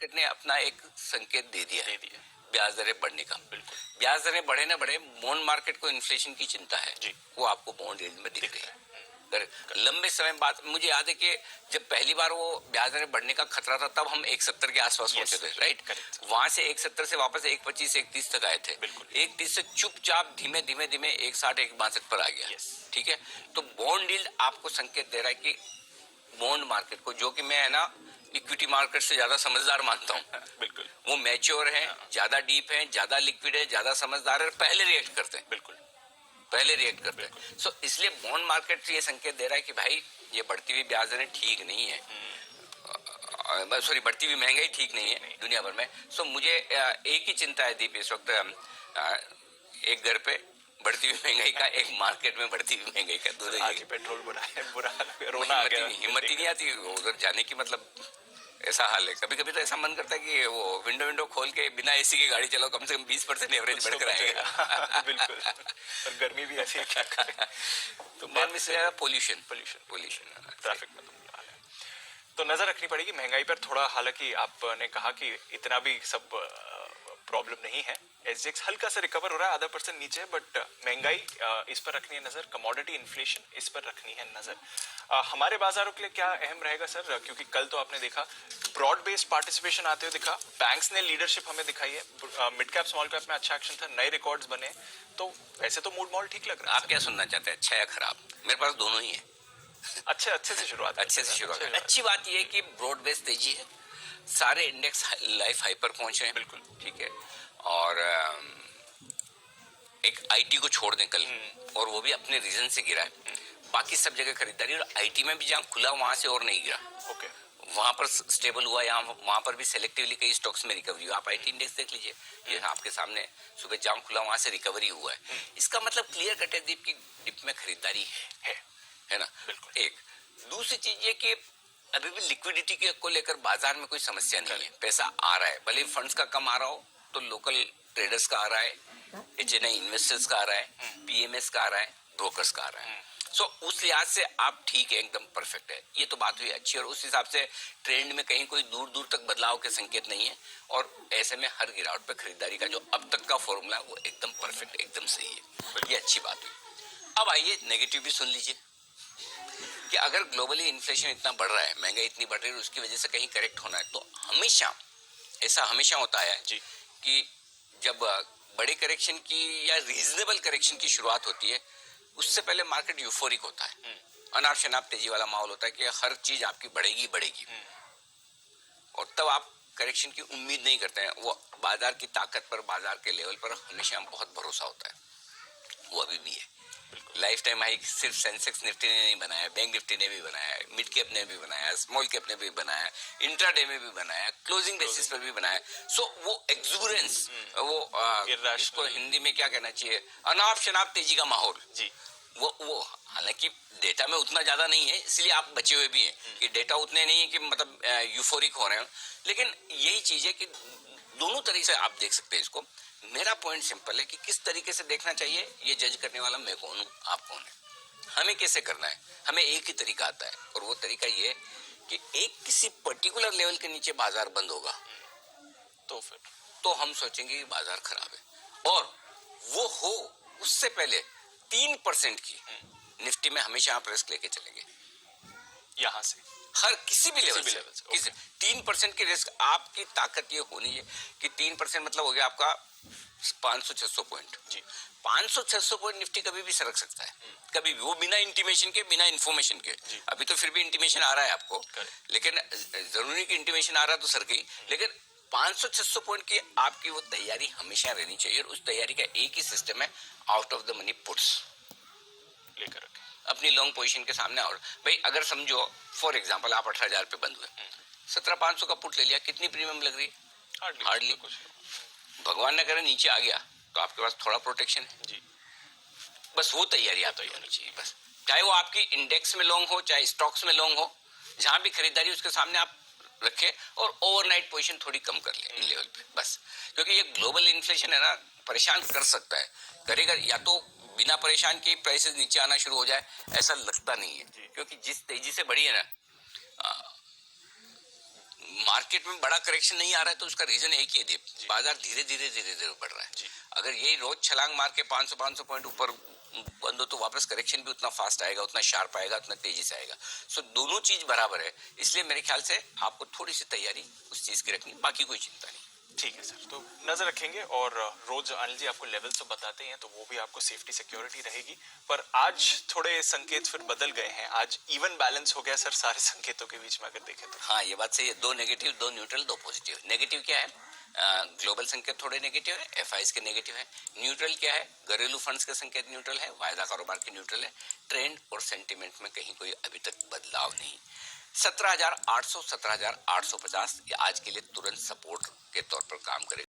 Market ने अपना एक संकेत दे दिया ब्याज दरें बढ़ने का। बिल्कुल, ब्याज दरें बढ़े ना बढ़े, बॉन्ड मार्केट को इन्फ्लेशन की चिंता है जी, वो आपको बॉन्ड यील्ड में दिख रही है। लंबे समय बाद मुझे याद है कि जब पहली बार वो ब्याज दरें बढ़ने का खतरा था तब हम 1.70 के आसपास पहुंचे थे, राइट। वहां से 1.70 से वापस 1.25 1.30 तक आए थे। 1.30 से चुपचाप धीमे धीमे धीमे 1.60 1.62 पर आ गया। ठीक है, तो बॉन्ड यील्ड आपको संकेत दे रहा है कि बॉन्ड मार्केट को, जो कि मैं है ना इक्विटी मार्केट से ज्यादा समझदार मानता हूँ, बिल्कुल, वो मैच्योर है, ज्यादा डीप है, ज्यादा लिक्विड है, ज्यादा समझदार है, पहले रिएक्ट करते हैं। बिल्कुल, पहले रिएक्ट करते हैं। सो इसलिए बॉन्ड मार्केट ये संकेत दे रहा है कि भाई ये बढ़ती हुई ब्याज दरें ठीक नहीं है, सॉरी बढ़ती हुई महंगाई ठीक नहीं है दुनिया भर में। सो मुझे एक ही चिंता है दीप इस वक्त, एक घर पे बढ़ती हुई महंगाई का, एक मार्केट में बढ़ती हुई महंगाई का, दोनों आज पेट्रोल बढ़ा है, बुरा रोना आ गया, हिम्मत ही नहीं आती उधर जाने की। मतलब ऐसा हाल है, कभी कभी तो ऐसा मन करता है कि वो विंडो खोल के बिना एसी की गाड़ी चलाओ, कम से कम 20% एवरेज बढ़कर आएगा। बिल्कुल, और गर्मी भी ऐसी है, क्या करें। तो गर्मी से पोल्यूशन ट्रैफिक में तो नजर रखनी पड़ेगी महंगाई पर थोड़ा। हालांकि आपने कहा कि इतना भी सब प्रॉब्लम नहीं है, एसजीएक्स हल्का सा रिकवर हो रहा है, 0.5% नीचे, बट महंगाई इस पर रखनी है नजर, कमोडिटी इन्फ्लेशन इस पर रखनी है नजर। हमारे बाजारों के लिए क्या अहम रहेगा सर, क्योंकि कल तो आपने देखा ब्रॉड बेस्ड पार्टिसिपेशन आते हुए दिखा, बैंक्स ने लीडरशिप हमें दिखाई है, मिड कैप स्मॉल कैप में अच्छा एक्शन था, नए रिकॉर्ड्स बने, तो वैसे तो मूड मॉल ठीक लग रहा है। आप क्या सुनना चाहते हैं, अच्छा या खराब? मेरे पास दोनों ही है। अच्छे से शुरुआत, अच्छी बात यह है कि ब्रॉड बेस्ड तेजी है, सारे इंडेक्स लाइफ हाई पर पहुंचे हैं। बिल्कुल ठीक है, और एक आईटी को छोड़ दें कल, और वो भी अपने रीजन से गिरा है, बाकी सब जगह खरीदारी, और आईटी में भी जहां खुला वहां से और नहीं गिरा। ओके, वहां पर स्टेबल हुआ, यहाँ वहां पर भी सेलेक्टिवली कई स्टॉक्स में रिकवरी हुई। आप आईटी इंडेक्स देख लीजिए, ये आपके सामने सुबह जहां खुला वहां से रिकवरी हुआ है। इसका मतलब क्लियर कट है दीप की डिप में खरीदारी है ना। बिल्कुल। एक दूसरी चीज ये कि अभी भी लिक्विडिटी के को लेकर बाजार में कोई समस्या नहीं है, पैसा आ रहा है, भले फंड्स का कम आ रहा हो तो लोकल ट्रेडर्स का आ रहा है, एचएनआई इन्वेस्टर्स का आ रहा है, पीएमएस का आ रहा है, ब्रोकर्स का आ रहा है। सो उस लिहाज से आप ठीक है, एकदम परफेक्ट है, ये तो बात हुई अच्छी, और उस हिसाब से ट्रेंड में कहीं कोई दूर दूर तक बदलाव के संकेत नहीं है, और ऐसे में हर गिरावट पे खरीदारी का जो अब तक का फॉर्मूला है वो एकदम परफेक्ट, एकदम सही है, ये अच्छी बात हुई। अब आइए नेगेटिव भी सुन लीजिए कि अगर ग्लोबली इन्फ्लेशन इतना बढ़ रहा है, महंगाई इतनी बढ़ रही है, उसकी वजह से कहीं करेक्ट होना है, तो हमेशा ऐसा हमेशा होता है जी कि जब बड़े करेक्शन की या रीजनेबल करेक्शन की शुरुआत होती है, उससे पहले मार्केट यूफोरिक होता है, अनाप शनाप तेजी वाला माहौल होता है कि हर चीज आपकी बढ़ेगी, और तब आप करेक्शन की उम्मीद नहीं करते हैं। वो बाजार की ताकत पर, बाजार के लेवल पर हमेशा बहुत भरोसा होता है, वो अभी भी है। लाइफ टाइम हाई सिर्फ सेंसेक्स निफ्टी ने नहीं बनाया, बैंक निफ्टी ने भी बनाया, मिड कैप ने भी बनाया, स्मॉल कैप ने भी बनाया, इंट्राडे में भी बनाया, क्लोजिंग बेसिस पर भी बनाया। सो वो एक्सुबरेंस, वो इसको हिंदी में क्या कहना चाहिए, अनाप शनाप तेजी का माहौल जी, वो हालांकि डेटा में उतना ज्यादा नहीं है, इसलिए आप बचे हुए भी हैं कि डेटा उतने नहीं है कि मतलब यूफोरिक हो रहे हो, लेकिन यही चीज है कि दोनों तरीके से आप देख सकते हैं इसको। मेरा पॉइंट सिंपल है कि किस तरीके से देखना चाहिए, ये जज करने वाला मैं कौन हूं, आप कौन है, हमें कैसे करना है। हमें एक ही तरीका आता है, और वो तरीका ये है कि एक किसी पर्टिकुलर लेवल के नीचे बाजार बंद होगा तो फिर तो हम सोचेंगे कि बाजार खराब है, और वो हो उससे पहले 3% की निफ्टी में हमेशा आप रिस्क लेके चलेंगे, यहां से हर किसी भी लेवल से, किसी 3% की रिस्क। आपकी ताकत ये होनी है कि 3% मतलब हो गया आपका 500-600 पॉइंट जी, 500-600 पॉइंट निफ्टी कभी भी सरक सकता है, कभी भी, वो बिना इंटीमेशन के, बिना इन्फॉर्मेशन के। अभी तो फिर भी इंटीमेशन आ रहा है आपको, लेकिन जरूरी कि इंटीमेशन आ रहा तो सरके, लेकिन 500-600 पॉइंट की आपकी वो तैयारी हमेशा रहनी चाहिए, और उस तैयारी का एक ही सिस्टम है, out of the money puts लेकर रखें अपनी लॉन्ग पोजीशन के सामने। और भाई अगर समझो फॉर एग्जांपल आप 18,000 पे बंद हुए, 17,500 का पुट ले लिया, कितनी प्रीमियम लग रही है, हार्डली कुछ। भगवान ने करे नीचे आ गया तो आपके पास थोड़ा प्रोटेक्शन है जी, बस वो तैयारी आप होनी चाहिए। बस चाहे वो आपकी इंडेक्स में लॉन्ग हो, चाहे स्टॉक्स में लॉन्ग हो, जहां भी खरीदारी उसके सामने आप रखे, और ओवरनाइट पोजीशन थोड़ी कम कर ले इन लेवल पे, बस। क्योंकि ये ग्लोबल इन्फ्लेशन है ना, परेशान कर सकता है, करेगा, या तो बिना परेशान के प्राइसेस नीचे आना शुरू हो जाए, ऐसा लगता नहीं है, क्योंकि जिस तेजी से बढ़ी है ना, मार्केट में बड़ा करेक्शन नहीं आ रहा है तो उसका रीजन एक ही है दीप, बाजार धीरे धीरे बढ़ रहा है। अगर यही रोज छलांग मार के 500 पॉइंट ऊपर बंद हो तो वापस करेक्शन भी उतना फास्ट आएगा, उतना शार्प आएगा, उतना तेजी से आएगा। सो दोनों चीज बराबर है, इसलिए मेरे ख्याल से आपको थोड़ी सी तैयारी उस चीज की रखनी, बाकी कोई चिंता नहीं। ठीक है सर, तो नजर रखेंगे और रोज अनिल जी आपको लेवल्स तो बताते हैं, तो वो भी आपको सेफ्टी सिक्योरिटी रहेगी। पर आज थोड़े संकेत फिर बदल गए हैं, आज इवन बैलेंस हो गया सर सारे संकेतों के बीच में अगर देखें तो। हाँ, ये बात सही है, 2 नेगेटिव 2 न्यूट्रल 2 पॉजिटिव। नेगेटिव क्या है? ग्लोबल संकेत थोड़े नेगेटिव है, एफआईएस के नेगेटिव है। न्यूट्रल क्या है? घरेलू फंड्स के संकेत न्यूट्रल है, वायदा कारोबार के न्यूट्रल है। ट्रेंड और सेंटिमेंट में कहीं कोई अभी तक बदलाव नहीं। 17,800 17,850 आज के लिए तुरंत सपोर्ट के तौर पर काम करेगा।